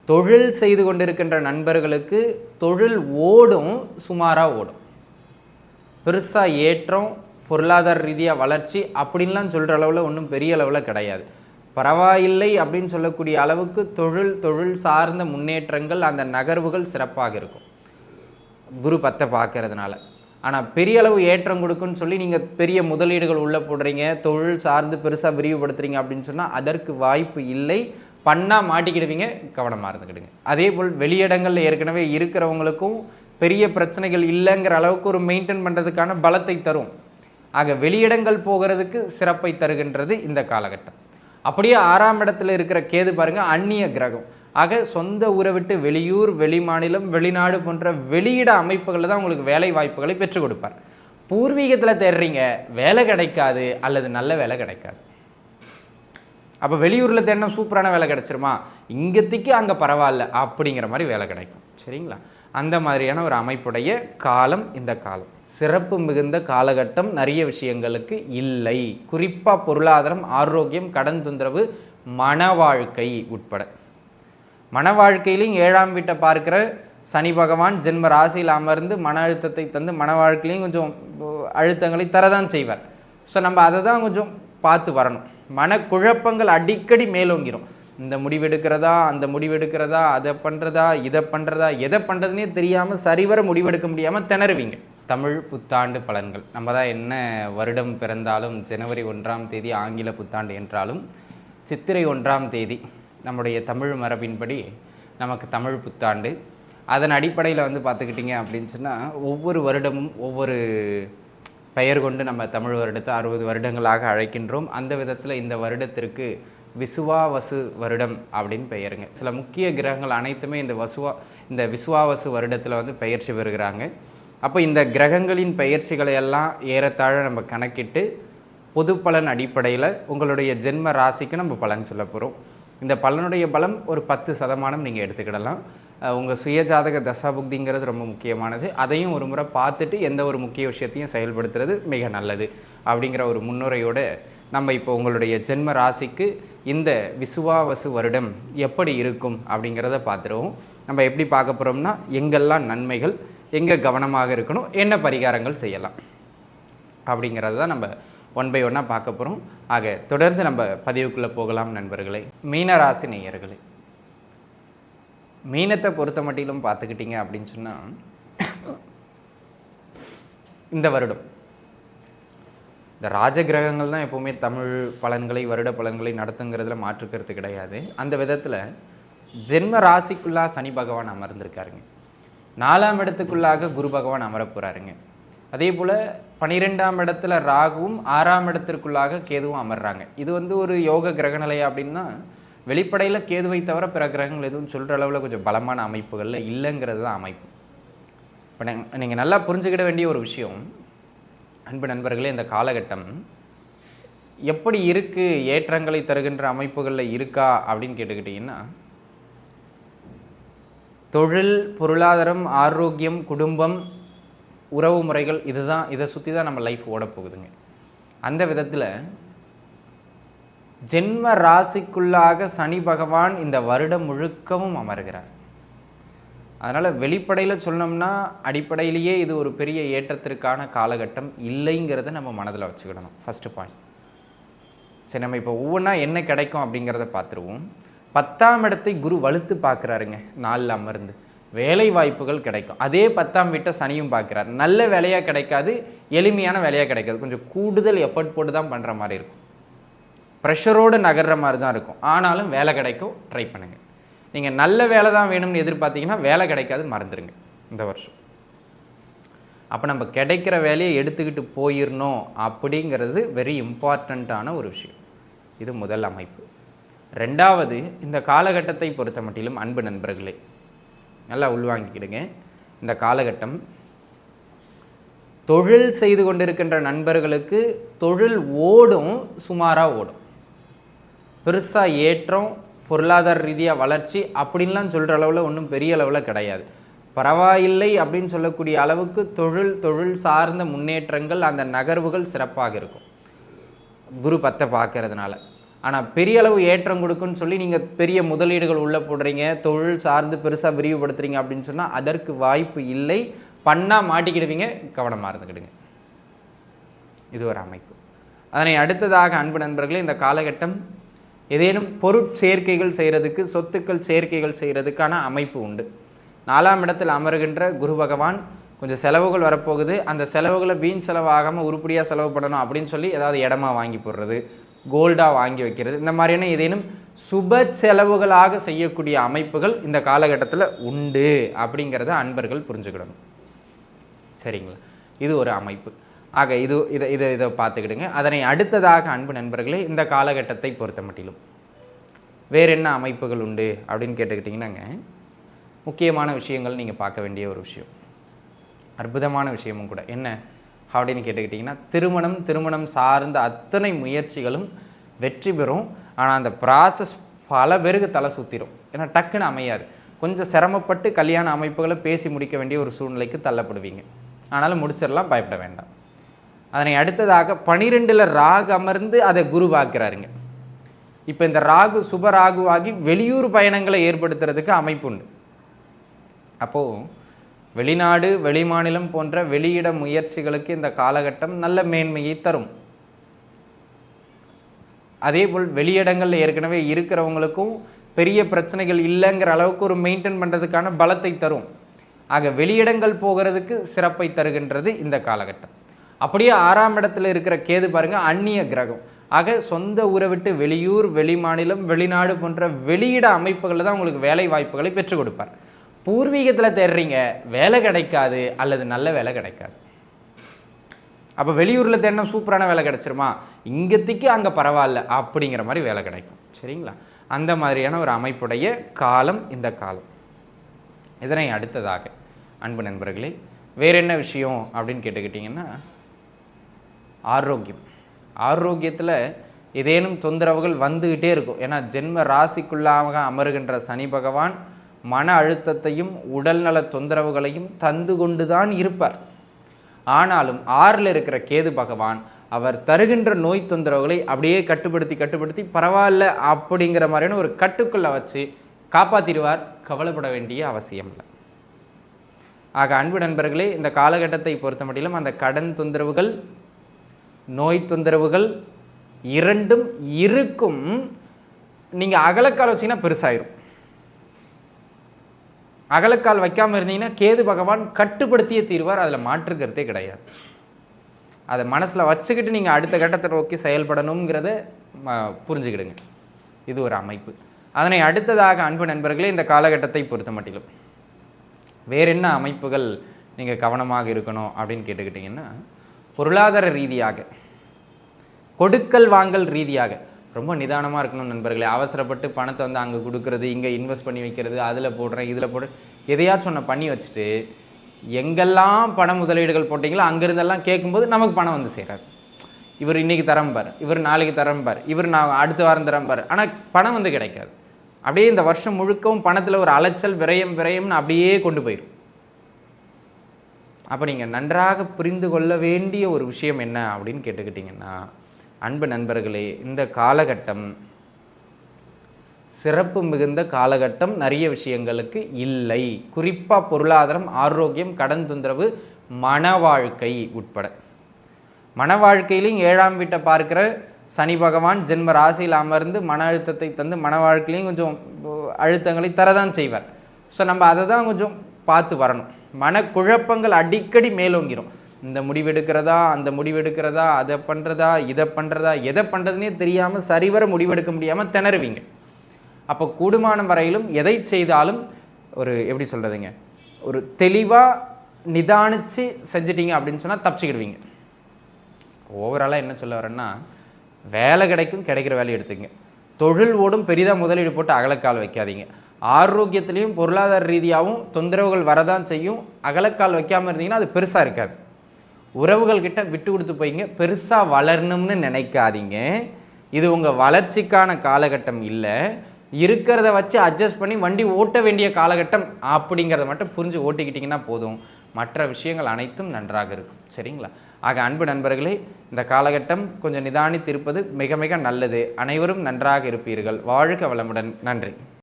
தொழில் செய்து கொண்டிருக்கின்ற நண்பர்களுக்கு தொழில் ஓடும், சுமாராக ஓடும். பெருசாக ஏற்றம், பொருளாதார ரீதியாக வளர்ச்சி அப்படின்லாம் சொல்கிற அளவில் ஒன்றும் பெரிய அளவில் கிடையாது. பரவாயில்லை அப்படின்னு சொல்லக்கூடிய அளவுக்கு தொழில் சார்ந்த முன்னேற்றங்கள், அந்த நகர்வுகள் சிறப்பாக இருக்கும் குரு 10 பார்க்கறதுனால. ஆனால் பெரிய அளவு ஏற்றம் கொடுக்குன்னு சொல்லி நீங்கள் பெரிய முதலீடுகள் உள்ளே போடுறீங்க, தொழில் சார்ந்து பெருசாக விரிவுபடுத்துறீங்க அப்படின்னு சொன்னால் அதற்கு வாய்ப்பு இல்லை. பண்ணால் மாட்டிக்கிடுவீங்க, கவனமாக இருந்துக்கிடுங்க. அதே போல் வெளியிடங்களில் ஏற்கனவே இருக்கிறவங்களுக்கும் பெரிய பிரச்சனைகள் இல்லைங்கிற அளவுக்கு ஒரு மெயின்டைன் பண்ணுறதுக்கான பலத்தை தரும். ஆக வெளியிடங்கள் போகிறதுக்கு சிறப்பை தருகின்றது இந்த காலகட்டம். அப்படியே 6ஆம் இடத்துல இருக்கிற கேது பாருங்கள், அந்நிய கிரகம். ஆக சொந்த ஊரை விட்டு வெளியூர், வெளி மாநிலம், வெளிநாடு போன்ற வெளியிட அமைப்புகளில் தான் உங்களுக்கு வேலை வாய்ப்புகளை பெற்றுக் கொடுப்பார். பூர்வீகத்தில் தேடுறீங்க, வேலை கிடைக்காது அல்லது நல்ல வேலை கிடைக்காது. அப்போ வெளியூரில் தேடினா சூப்பரான வேலை கிடைச்சிருமா, இங்கத்திக்கு அங்கே பரவாயில்ல அப்படிங்கிற மாதிரி வேலை கிடைக்கும். சரிங்களா? அந்த மாதிரியான ஒரு அமைப்புடைய காலம் இந்த காலம். சிறப்பு மிகுந்த காலகட்டம் நிறைய விஷயங்களுக்கு இல்லை. குறிப்பாக பொருளாதாரம், ஆரோக்கியம், கடன் தொந்தரவு, மன வாழ்க்கை உட்பட. மன வாழ்க்கையிலையும் 7ஆம் வீட்டை பார்க்குற சனி பகவான் ஜென்ம ராசியில் அமர்ந்து மன அழுத்தத்தை தந்து மன வாழ்க்கையிலையும் கொஞ்சம் அழுத்தங்களை தரதான் செய்வார். ஸோ நம்ம அதை தான் கொஞ்சம் பார்த்து வரணும். மனக்குழப்பங்கள் அடிக்கடி மேலோங்கிடும். இந்த முடிவெடுக்கிறதா, அந்த முடிவெடுக்கிறதா, அதை பண்ணுறதா, இதை பண்ணுறதா, எதை பண்ணுறதுனே தெரியாமல் சரிவர முடிவெடுக்க முடியாமல் திணறுவீங்க. தமிழ் புத்தாண்டு பலன்கள். நம்ம தான் என்ன வருடம் பிறந்தாலும் ஜனவரி 1ஆம் தேதி ஆங்கில புத்தாண்டு என்றாலும் சித்திரை 1ஆம் தேதி நம்முடைய தமிழ் மரபின்படி நமக்கு தமிழ் புத்தாண்டு. அதன் அடிப்படையில் பார்த்துக்கிட்டிங்க அப்படின்னு சொன்னால் ஒவ்வொரு வருடமும் ஒவ்வொரு பெயர் கொண்டு நம்ம தமிழ் வருடத்தை 60 வருடங்களாக அழைக்கின்றோம். அந்த விதத்தில் இந்த வருடத்திற்கு விசுவாவசு வருடம் அப்படின்னு பெயருங்க. சில முக்கிய கிரகங்கள் அனைத்துமே இந்த விசுவாவசு வருடத்தில் பெயர்ச்சி பெறுகிறாங்க. அப்போ இந்த கிரகங்களின் பெயர்ச்சிகளை எல்லாம் ஏறத்தாழ நம்ம கணக்கிட்டு பொது பலன் அடிப்படையில் உங்களுடைய ஜென்ம ராசிக்கு நம்ம பலன் சொல்ல போகிறோம். இந்த பலனுடைய பலம் ஒரு 10% நீங்கள் எடுத்துக்கிடலாம். உங்கள் சுயஜாதக தசாபுக்திங்கிறது ரொம்ப முக்கியமானது. அதையும் ஒரு முறை பார்த்துட்டு எந்த ஒரு முக்கிய விஷயத்தையும் செயல்படுத்துறது மிக நல்லது அப்படிங்கிற ஒரு முன்னுரையோடு நம்ம இப்போ உங்களுடைய ஜென்ம ராசிக்கு இந்த விசுவாவசு வருடம் எப்படி இருக்கும் அப்படிங்கிறத பார்த்துருவோம். நம்ம எப்படி பார்க்க போகிறோம்னா, எங்கெல்லாம் நன்மைகள், எங்கே கவனமாக இருக்கணும், என்ன பரிகாரங்கள் செய்யலாம் அப்படிங்கிறது தான் நம்ம 1 by 1 பார்க்க போகிறோம். ஆக தொடர்ந்து நம்ம பதிவுக்குள்ளே போகலாம் நண்பர்களே. மீனராசி நேயர்களே, மீனத்தை பொறுத்த மட்டிலும் பார்த்துக்கிட்டிங்க அப்படின்னு சொன்னால் இந்த வருடம் இந்த ராஜகிரகங்கள் தான் எப்போவுமே தமிழ் பலன்களை, வருட பலன்களை நடத்துங்கிறதுல மாற்றுக்கிறது கிடையாது. அந்த விதத்தில் ஜென்ம ராசிக்குள்ளாக சனி பகவான் அமர்ந்திருக்காருங்க. 4ஆம் இடத்துக்குள்ளாக குரு பகவான் அமர போகிறாருங்க. அதே போல் 12ஆம் இடத்துல ராகுவும் 6ஆம் இடத்திற்குள்ளாக கேதுவும் அமர்றாங்க. இது ஒரு யோக கிரகநிலை அப்படின்னா வெளிப்படையில் கேதுவை தவிர பிற கிரகங்கள் எதுவும் சொல்கிற அளவில் கொஞ்சம் பலமான அமைப்புகளில் இல்லைங்கிறது தான் அமைப்பு. இப்போ நீங்கள் நல்லா புரிஞ்சுக்கிட வேண்டிய ஒரு விஷயம், அன்பு நண்பர்களே, இந்த காலகட்டம் எப்படி இருக்குது, ஏற்றங்களை தருகின்ற அமைப்புகளில் இருக்கா அப்படின்னு கேட்டுக்கிட்டிங்கன்னா, தொழில், பொருளாதாரம், ஆரோக்கியம், குடும்பம், உறவு முறைகள், இதை சுற்றி தான் நம்ம லைஃப் ஓட போகுதுங்க. அந்த விதத்தில் ஜென்ம ராசிக்குள்ளாக சனி பகவான் இந்த வருடம் முழுக்கவும் அமர்கிறார். அதனால் வெளிப்படையில் சொன்னோம்னா அடிப்படையிலேயே இது ஒரு பெரிய ஏற்றத்திற்கான காலகட்டம் இல்லைங்கிறத நம்ம மனதில் வச்சுக்கிடணும். First point. சரி, நம்ம இப்போ ஒவ்வொன்றா என்ன கிடைக்கும் அப்படிங்கிறத பார்த்துருவோம். 10ஆம் இடத்தை குரு வலுத்து பார்க்குறாருங்க. 4ல் அமர்ந்து வேலை வாய்ப்புகள் கிடைக்கும். அதே 10ஆம் வீட்டை சனியும் பார்க்குறாரு. நல்ல வேலையாக கிடைக்காது, எளிமையான வேலையாக கிடைக்காது. கொஞ்சம் கூடுதல் எஃபர்ட் போட்டு தான் பண்ணுற மாதிரி இருக்கும். ப்ரெஷரோடு நகர்ற மாதிரி தான் இருக்கும். ஆனாலும் வேலை கிடைக்கும், ட்ரை பண்ணுங்கள். நீங்கள் நல்ல வேலை தான் வேணும்னு எதிர்பார்த்தீங்கன்னா வேலை கிடைக்காது, மறந்துடுங்க இந்த வருஷம். அப்போ நம்ம கிடைக்கிற வேலையை எடுத்துக்கிட்டு போயிடணும் அப்படிங்கிறது வெரி இம்பார்ட்டண்ட்டான ஒரு விஷயம். இது முதல் அமைப்பு. 2வது, இந்த காலகட்டத்தை பொறுத்த மட்டிலும் அன்பு நண்பர்களே நல்லா உள்வாங்கிக்கிடுங்க. இந்த காலகட்டம் தொழில் செய்து கொண்டிருக்கின்ற நண்பர்களுக்கு தொழில் ஓடும், சுமாராக ஓடும். பெருசாக ஏற்றம், பொருளாதார ரீதியாக வளர்ச்சி அப்படின்லாம் சொல்கிற அளவில் ஒன்றும் பெரிய அளவில் கிடையாது. பரவாயில்லை அப்படின்னு சொல்லக்கூடிய அளவுக்கு தொழில் சார்ந்த முன்னேற்றங்கள், அந்த நகர்வுகள் சிறப்பாக இருக்கும் குரு 10 பார்க்கறதுனால. ஆனால் பெரிய அளவு ஏற்றம் கொடுக்குன்னு சொல்லி நீங்கள் பெரிய முதலீடுகள் உள்ளே போடுறீங்க, தொழில் சார்ந்து பெருசாக விரிவுபடுத்துறீங்க அப்படின்னு சொன்னால் அதற்கு வாய்ப்பு இல்லை. பண்ணால் மாட்டிக்கிடுவீங்க, கவனமாக இருந்துக்கிடுங்க. இது ஒரு அமைப்பு. அதனை அடுத்ததாக அன்பு நண்பர்களே, இந்த காலகட்டம் ஏதேனும் பொருட்சேர்க்கைகள் செய்கிறதுக்கு, சொத்துக்கள் சேர்க்கைகள் செய்கிறதுக்கான அமைப்பு உண்டு. 4ஆம் இடத்தில் அமருகின்ற குரு பகவான் கொஞ்சம் செலவுகள் வரப்போகுது. அந்த செலவுகளை வீண் செலவாகாமல் உருப்படியாக செலவு பண்ணணும் அப்படின்னு சொல்லி ஏதாவது இடமா வாங்கி போடுறது, கோல்டாக வாங்கி வைக்கிறது, இந்த மாதிரியான ஏதேனும் சுப செலவுகளாக செய்யக்கூடிய அமைப்புகள் இந்த காலகட்டத்தில் உண்டு அப்படிங்கிறத அன்பர்கள் புரிஞ்சுக்கிடணும். சரிங்களா? இது ஒரு அமைப்பு. ஆக இதை பார்த்துக்கிடுங்க. அதனை அடுத்ததாக அன்பு நண்பர்களே, இந்த காலகட்டத்தை பொறுத்த மட்டிலும் வேறு என்ன அமைப்புகள் உண்டு அப்படின்னு கேட்டுக்கிட்டிங்கன்னாங்க, முக்கியமான விஷயங்கள் நீங்கள் பார்க்க வேண்டிய ஒரு விஷயம், அற்புதமான விஷயமும் கூட. என்ன அப்படின்னு கேட்டுக்கிட்டிங்கன்னா, திருமணம் சார்ந்த அத்தனை முயற்சிகளும் வெற்றி பெறும். ஆனால் அந்த ப்ராசஸ் பல பேருக்கு தலை சுற்றிடும். ஏன்னா டக்குன்னு அமையாது. கொஞ்சம் சிரமப்பட்டு கல்யாண அமைப்புகளை பேசி முடிக்க வேண்டிய ஒரு சூழ்நிலைக்கு தள்ளப்படுவீங்க. ஆனாலும் முடிச்சிடலாம், பயப்பட வேண்டாம். அதனை அடுத்ததாக 12ல் ராகு அமர்ந்து அதை குரு பார்க்கிறாருங்க. இப்போ இந்த ராகு சுப ராகுவாகி வெளியூர் பயணங்களை ஏற்படுத்துறதுக்கு அமைப்பு உண்டு. அப்போது வெளிநாடு வெளிமாநிலம் போன்ற வெளியிட முயற்சிகளுக்கு இந்த காலகட்டம் நல்ல மேன்மையை தரும். அதேபோல் வெளியிடங்களில் ஏற்கனவே இருக்கிறவங்களுக்கும் பெரிய பிரச்சனைகள் இல்லைங்கிற அளவுக்கு ஒரு மெயின்டைன் பண்ணுறதுக்கான பலத்தை தரும். ஆக வெளியிடங்கள் போகிறதுக்கு சிறப்பை தருகின்றது இந்த காலகட்டம். அப்படியே 6ஆம் இடத்துல இருக்கிற கேது பாருங்கள், அந்நிய கிரகம். ஆக சொந்த ஊரை விட்டு வெளியூர் வெளிமாநிலம் வெளிநாடு போன்ற வெளியிட அமைப்புகளில் தான் உங்களுக்கு வேலை வாய்ப்புகளை பெற்றுக் கொடுப்பார். பூர்வீகத்தில் தேடுறீங்க, வேலை கிடைக்காது அல்லது நல்ல வேலை கிடைக்காது. அப்போ வெளியூரில் தேடினா சூப்பரான வேலை கிடைச்சிருமா, இங்கத்திக்கு அங்கே பரவாயில்ல அப்படிங்கிற மாதிரி வேலை கிடைக்கும். சரிங்களா? அந்த மாதிரியான ஒரு அமைப்புடைய காலம் இந்த காலம். இதனை அடுத்ததாக அன்பு நண்பர்களே, வேற என்ன விஷயம் அப்படின்னு கேட்டுக்கிட்டிங்கன்னா, ஆரோக்கியத்தில் ஏதேனும் தொந்தரவுகள் வந்துக்கிட்டே இருக்கும். ஏன்னா ஜென்ம ராசிக்குள்ளாக அமருகின்ற சனி பகவான் மன அழுத்தத்தையும் உடல்நல தொந்தரவுகளையும் தந்து கொண்டு தான் இருப்பார். ஆனாலும் 6ல் இருக்கிற கேது பகவான் அவர் தருகின்ற நோய் தொந்தரவுகளை அப்படியே கட்டுப்படுத்தி பரவாயில்ல அப்படிங்கிற மாதிரியான ஒரு கட்டுக்குள்ளே வச்சு காப்பாற்றிடுவார். கவலைப்பட வேண்டிய அவசியம் இல்லை. ஆக அன்பு நண்பர்களே, இந்த காலகட்டத்தை பொறுத்த மட்டிலும் அந்த கடன் தொந்தரவுகள் நோய் தொந்தரவுகள் இரண்டும் இருக்கும். நீங்கள் அகலக்கால் வச்சிங்கன்னா பெருசாயிரும். அகலக்கால் வைக்காமல் இருந்தீங்கன்னா கேது பகவான் கட்டுப்படுத்தியே தீர்வார். அதில் மாற்றுக்கிறதே கிடையாது. அதை மனசில் வச்சுக்கிட்டு நீங்கள் அடுத்த கட்டத்தை நோக்கி செயல்படணுங்கிறத புரிஞ்சுக்கிடுங்க. இது ஒரு அமைப்பு. அதனை அடுத்ததாக அன்பு நண்பர்களே, இந்த காலகட்டத்தை பொறுத்த மட்டிலும் வேறு என்ன அமைப்புகள் நீங்கள் கவனமாக இருக்கணும் அப்படின்னு கேட்டுக்கிட்டிங்கன்னா, பொருளாதார ரீதியாக கொடுக்கல் வாங்கல் ரீதியாக ரொம்ப நிதானமாக இருக்கணும் நண்பர்களே. அவசரப்பட்டு பணத்தை வந்து அங்கே கொடுக்கறது, இங்கே இன்வெஸ்ட் பண்ணி வைக்கிறது, அதில் போடுறேன் இதில் போடுறேன் எதையாச்சும் ஒன்று பண்ணி வச்சுட்டு எங்கெல்லாம் பண முதலீடுகள் போட்டிங்களோ அங்கேருந்தெல்லாம் கேட்கும்போது நமக்கு பணம் வந்து சேராது. இவர் இன்றைக்கி தரம்பார், இவர் நாளைக்கு தரம்பார், இவர் நான் அடுத்த வாரம் தரம்பார், ஆனால் பணம் வந்து கிடைக்காது. அப்படியே இந்த வருஷம் முழுக்கவும் பணத்தில் ஒரு அலைச்சல் விரயம்னு அப்படியே கொண்டு போயிடும். அப்போ நீங்கள் நன்றாக புரிந்து கொள்ள வேண்டிய ஒரு விஷயம் என்ன அப்படின்னு கேட்டுக்கிட்டிங்கன்னா, அன்பு நண்பர்களே, இந்த காலகட்டம் சிறப்பு மிகுந்த காலகட்டம் நிறைய விஷயங்களுக்கு இல்லை. குறிப்பாக பொருளாதாரம், ஆரோக்கியம், கடன் தொந்தரவு, மன வாழ்க்கை உட்பட. மன வாழ்க்கையிலையும் 7ஆம் வீட்டை பார்க்குற சனி பகவான் ஜென்ம ராசியில் அமர்ந்து மன அழுத்தத்தை தந்து மன வாழ்க்கையிலையும் கொஞ்சம் அழுத்தங்களை தரதான் செய்வார். ஸோ நம்ம அதை தான் கொஞ்சம் பார்த்து வரணும். மனக்குழப்பங்கள் அடிக்கடி மேலோங்கிரும். இந்த முடிவெடுக்கிறதா அந்த முடிவெடுக்கிறதா, அதை பண்ணுறதா இதை பண்ணுறதா, எதை பண்ணுறதுனே தெரியாமல் சரிவர முடிவெடுக்க முடியாமல் திணறுவீங்க. அப்போ கூடுமான வரையிலும் எதை செய்தாலும் ஒரு எப்படி சொல்கிறதுங்க, ஒரு தெளிவாக நிதானித்து செஞ்சிட்டிங்க அப்படின்னு சொன்னால் தப்பிச்சுக்கிடுவீங்க. ஓவராலாக என்ன சொல்ல வரேன்னா, வேலை கிடைக்கும், கிடைக்கிற வேலையை எடுத்துங்க. தொழில் ஓடும், பெரிதாக முதலீடு போட்டு அகலக்கால் வைக்காதீங்க. ஆரோக்கியத்திலையும் பொருளாதார ரீதியாகவும் தொந்தரவுகள் வரதான் செய்யும். அகலக்கால் வைக்காமல் இருந்தீங்கன்னா அது பெருசாக இருக்காது. உறவுகள் கிட்ட விட்டு கொடுத்து போய்ங்க. பெருசாக வளரணும்னு நினைக்காதீங்க. இது உங்கள் வளர்ச்சிக்கான காலகட்டம் இல்லை. இருக்கிறத வச்சு அட்ஜஸ்ட் பண்ணி வண்டி ஓட்ட வேண்டிய காலகட்டம் அப்படிங்கிறத மட்டும் புரிஞ்சு ஓட்டிக்கிட்டிங்கன்னா போதும். மற்ற விஷயங்கள் அனைத்தும் நன்றாக இருக்கும். சரிங்களா? ஆக அன்பு நண்பர்களே, இந்த காலகட்டம் கொஞ்சம் நிதானித்து இருப்பது மிக மிக நல்லது. அனைவரும் நன்றாக இருப்பீர்கள். வாழ்க வளமுடன். நன்றி.